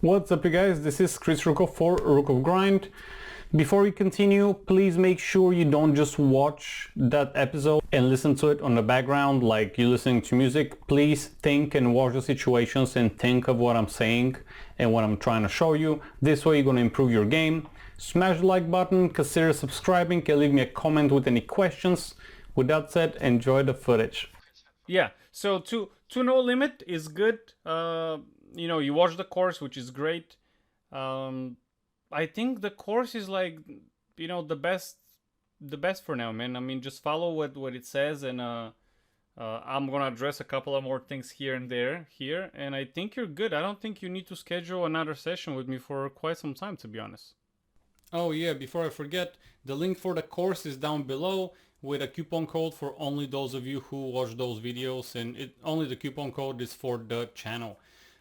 What's up, you guys? This is Rukov for RukovGrind. Before we continue, please make sure you don't just watch that episode and listen to it on the background like you're listening to music. Please think and watch the situations and think of what I'm saying and what I'm trying to show you. This way you're going to improve your game. Smash the like button, consider subscribing, and leave me a comment with any questions. With that said, enjoy the footage. Yeah, so to no limit is good. You watch the course, which is great. I think the course is like, the best for now, man. I mean, just follow what it says, and I'm gonna address a couple of more things here and there here, and I think you're good. I don't think you need to schedule another session with me for quite some time, to be honest. Oh yeah, before I forget, the link for the course is down below with a coupon code for only those of you who watch those videos, and only the coupon code is for the channel.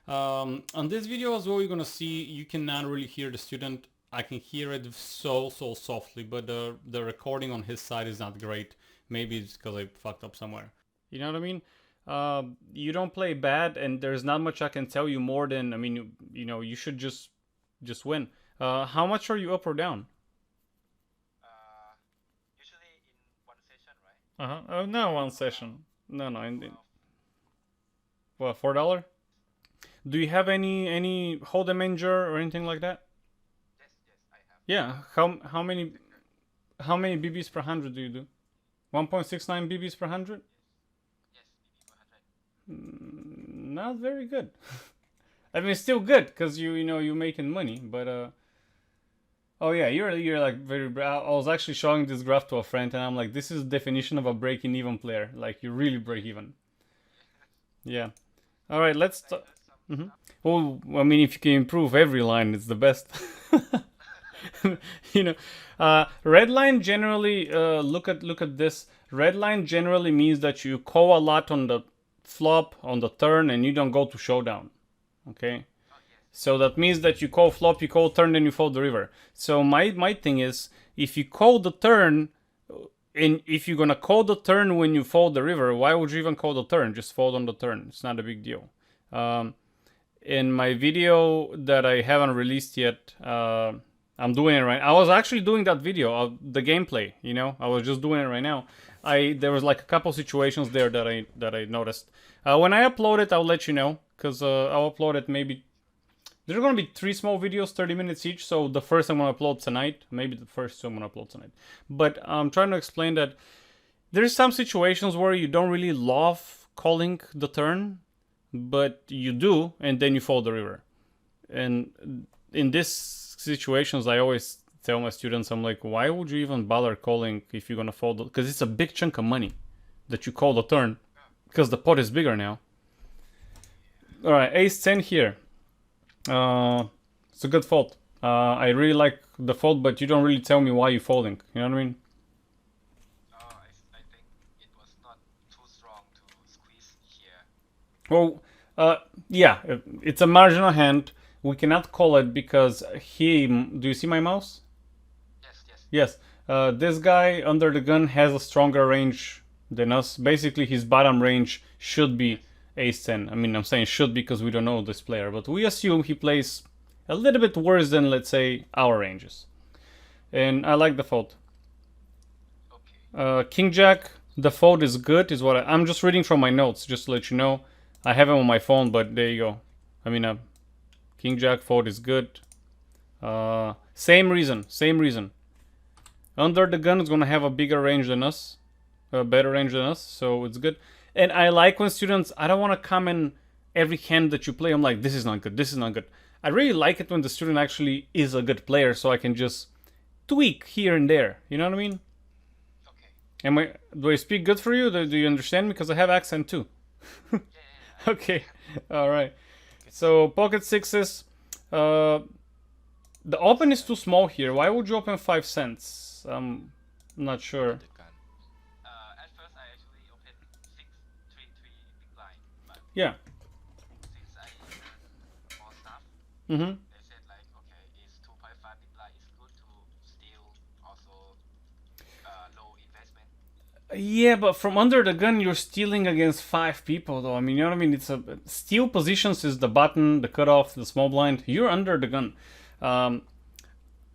On this video as well, you're gonna see you cannot really hear the student. I can hear it so softly, but the recording on his side is not great. Maybe it's because I fucked up somewhere. You know what I mean? You don't play bad, and there's not much I can tell you more than, I mean, you should just win. How much are you up or down? Usually in one session, right? Oh, no, one session. No, what, $4? Do you have any hold'em manger or anything like that? Yes, I have. Yeah. How many BBs per 100 do you do? 1.69 BBs per 100? Yes, BB per 100. Not very good. I mean, it's still good because you're making money, but oh yeah, you're like very. I was actually showing this graph to a friend, and I'm like, this is the definition of a breaking even player. Like, you really break even. Yeah. All right, let's. Well, I mean, if you can improve every line, it's the best. Red line generally. Look at this. Red line generally means that you call a lot on the flop on the turn, and you don't go to showdown. Okay. So that means that you call flop, you call turn, then you fold the river. So my thing is, if you call the turn, and if you're gonna call the turn when you fold the river, why would you even call the turn? Just fold on the turn. It's not a big deal. In my video that I haven't released yet, I'm doing it right. I was actually doing that video of the gameplay. I was just doing it right now. There was like a couple situations there that I noticed. When I upload it, I'll let you know, because I'll upload it maybe. There's gonna be 3 small videos, 30 minutes each. So the first I'm gonna upload tonight. Maybe the first 2 I'm gonna upload tonight. But I'm trying to explain that there's some situations where you don't really love calling the turn, but you do, and then you fold the river. And in these situations, I always tell my students, I'm like, why would you even bother calling if you're gonna fold? Because it's a big chunk of money that you call the turn, because the pot is bigger now. All right, ace 10 here. It's a good fold. I really like the fold, but you don't really tell me why you're folding. You know what I mean? I think it was not too strong to squeeze here. Well, yeah, it's a marginal hand. We cannot call it because do you see my mouse? Yes. Yes. This guy under the gun has a stronger range than us. Basically, his bottom range should be ace 10. I mean, I'm saying should because we don't know this player, but we assume he plays a little bit worse than, let's say, our ranges. And I like the fold. Okay. King Jack, the fold is good, is what I'm just reading from my notes, just to let you know. I have him on my phone, but there you go. I mean, King Jack fold is good. Same reason. Under the gun is gonna have a bigger range than us, a better range than us, so it's good. And I like when students, I don't want to comment every hand that you play. I'm like, this is not good, this is not good. I really like it when the student actually is a good player, so I can just tweak here and there. You know what I mean? Okay. Do I speak good for you? Do you understand me? Because I have accent too. Yeah. Okay, all right. So pocket sixes. The open is too small here. Why would you open 5 cents? I'm not sure. At first I actually opened 3 big blind, but Yeah. since I learned more stuff, Mm-hmm. they said like, okay, it's 2.5 big blind is good to still also low investment. Yeah, but from under the gun, you're stealing against 5 people, though. I mean, you know what I mean? It's a steal positions is the button, the cutoff, the small blind. You're under the gun. Um,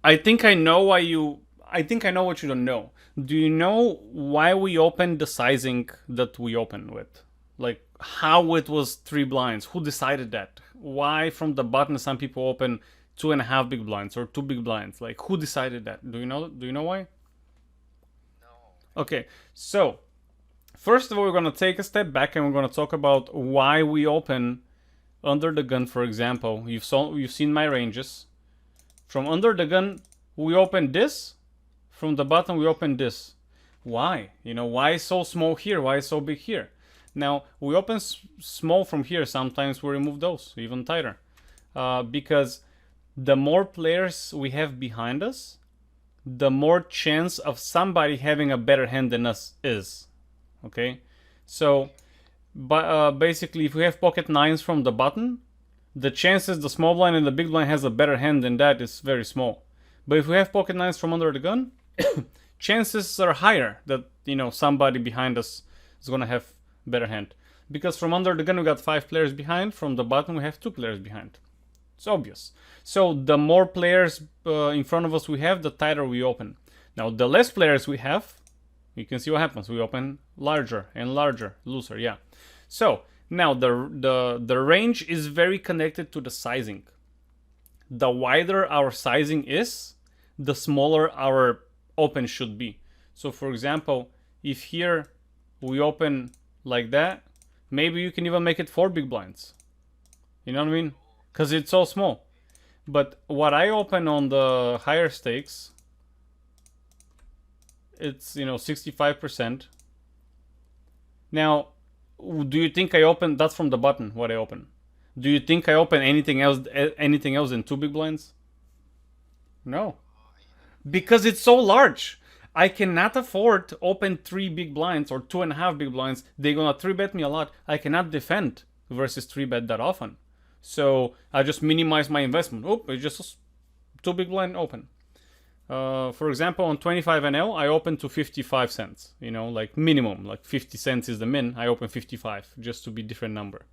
I think I know why you. I think I know what you don't know. Do you know why we opened the sizing that we opened with? Like how it was 3 blinds? Who decided that? Why from the button some people open 2.5 big blinds or 2 big blinds? Like who decided that? Do you know? Do you know why? No. Okay, so first of all, we're gonna take a step back and we're gonna talk about why we open under the gun. For example, you've seen my ranges. From under the gun, we open this. From the bottom, we open this. Why? You know, why so small here? Why so big here? Now, we open small from here. Sometimes we remove those, even tighter. Because the more players we have behind us, the more chance of somebody having a better hand than us is. Okay? So, basically, if we have pocket nines from the button, the chances the small blind and the big blind has a better hand than that is very small. But if we have pocket nines from under the gun, chances are higher that, you know, somebody behind us is gonna have better hand. Because from under the gun we got 5 players behind, from the bottom we have 2 players behind. It's obvious. So the more players in front of us we have, the tighter we open. Now the less players we have, you can see what happens. We open larger and larger, looser, yeah. So now the range is very connected to the sizing. The wider our sizing is, the smaller our open should be. So for example, if here we open like that, maybe you can even make it 4 big blinds. You know what I mean? Because it's so small. But what I open on the higher stakes, it's, you know, 65%. Now, do you think I open, that's from the button what I open. Do you think I open anything else than 2 big blinds? No. Because it's so large. I cannot afford to open 3 big blinds or 2.5 big blinds. They're gonna 3-bet me a lot. I cannot defend versus 3-bet that often. So I just minimize my investment. Oh, it's just 2 big blind open. For example, on 25 NL, I open to 55 cents. You know, like minimum, like 50 cents is the min. I open 55 just to be different number.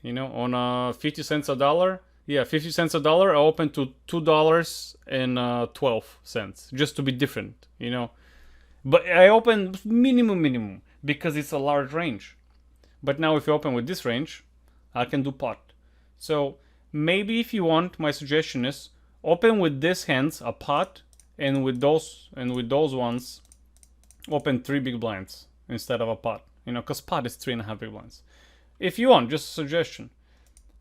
You know, on 50 cents a dollar, yeah, 50 cents a dollar, I open to $2.12 just to be different. You know, but I open minimum because it's a large range. But now if you open with this range, I can do pot. So maybe if you want, my suggestion is open with this hands a pot, and with those ones, open 3 big blinds instead of a pot. You know, because pot is 3.5 big blinds. If you want, just a suggestion.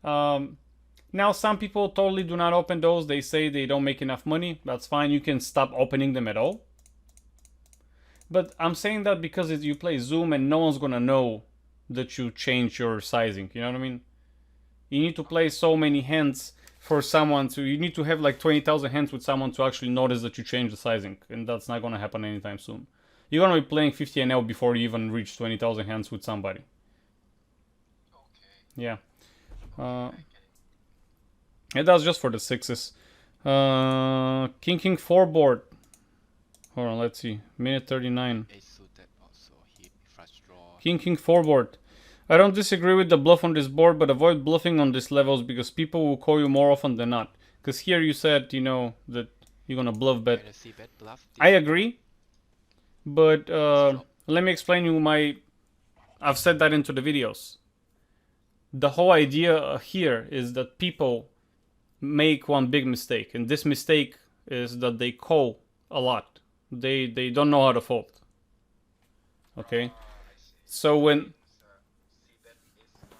Now some people totally do not open those. They say they don't make enough money. That's fine. You can stop opening them at all. But I'm saying that because you play Zoom and no one's gonna know that you change your sizing. You know what I mean? You need to play so many hands for someone to, you need to have like 20,000 hands with someone to actually notice that you change the sizing, and that's not gonna happen anytime soon. You're gonna be playing 50 NL before you even reach 20,000 hands with somebody. Okay. Yeah. And that's just for the sixes. King 4 board. Hold on, let's see. Minute 39. Ace suited also hit flush draw. King 4 board. I don't disagree with the bluff on this board, but avoid bluffing on these levels because people will call you more often than not. Because here you said, you know, that you're gonna bluff bet. Fantasy bet bluff. I agree, but let me explain you my. I've said that into the videos. The whole idea here is that people make one big mistake, and this mistake is that they call a lot. They don't know how to fold. Okay, I see. so when C-bet is a good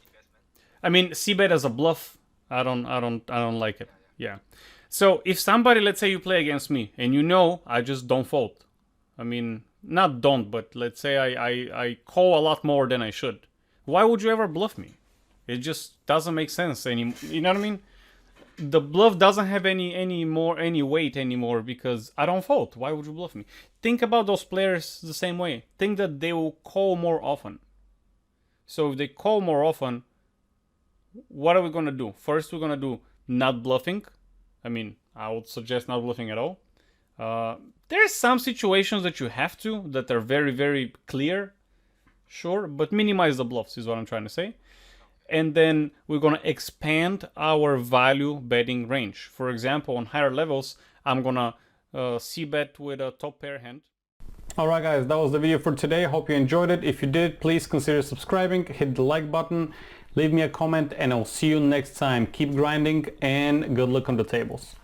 investment. I mean, c-bet as a bluff, I don't like it. Yeah. So if somebody, let's say you play against me, and you know I just don't fold. I mean, not don't, but let's say I call a lot more than I should. Why would you ever bluff me? It just doesn't make sense anymore. You know what I mean? The bluff doesn't have any weight anymore because I don't fold. Why would you bluff me? Think about those players the same way. Think that they will call more often. So if they call more often, what are we gonna do? First, we're gonna do not bluffing. I mean, I would suggest not bluffing at all. There's some situations that you have to, that are very, very clear, sure, but minimize the bluffs is what I'm trying to say. And then we're gonna expand our value betting range. For example, on higher levels, I'm gonna c-bet with a top pair hand. Alright guys, that was the video for today. Hope you enjoyed it. If you did, please consider subscribing, hit the like button, leave me a comment, and I'll see you next time. Keep grinding and good luck on the tables.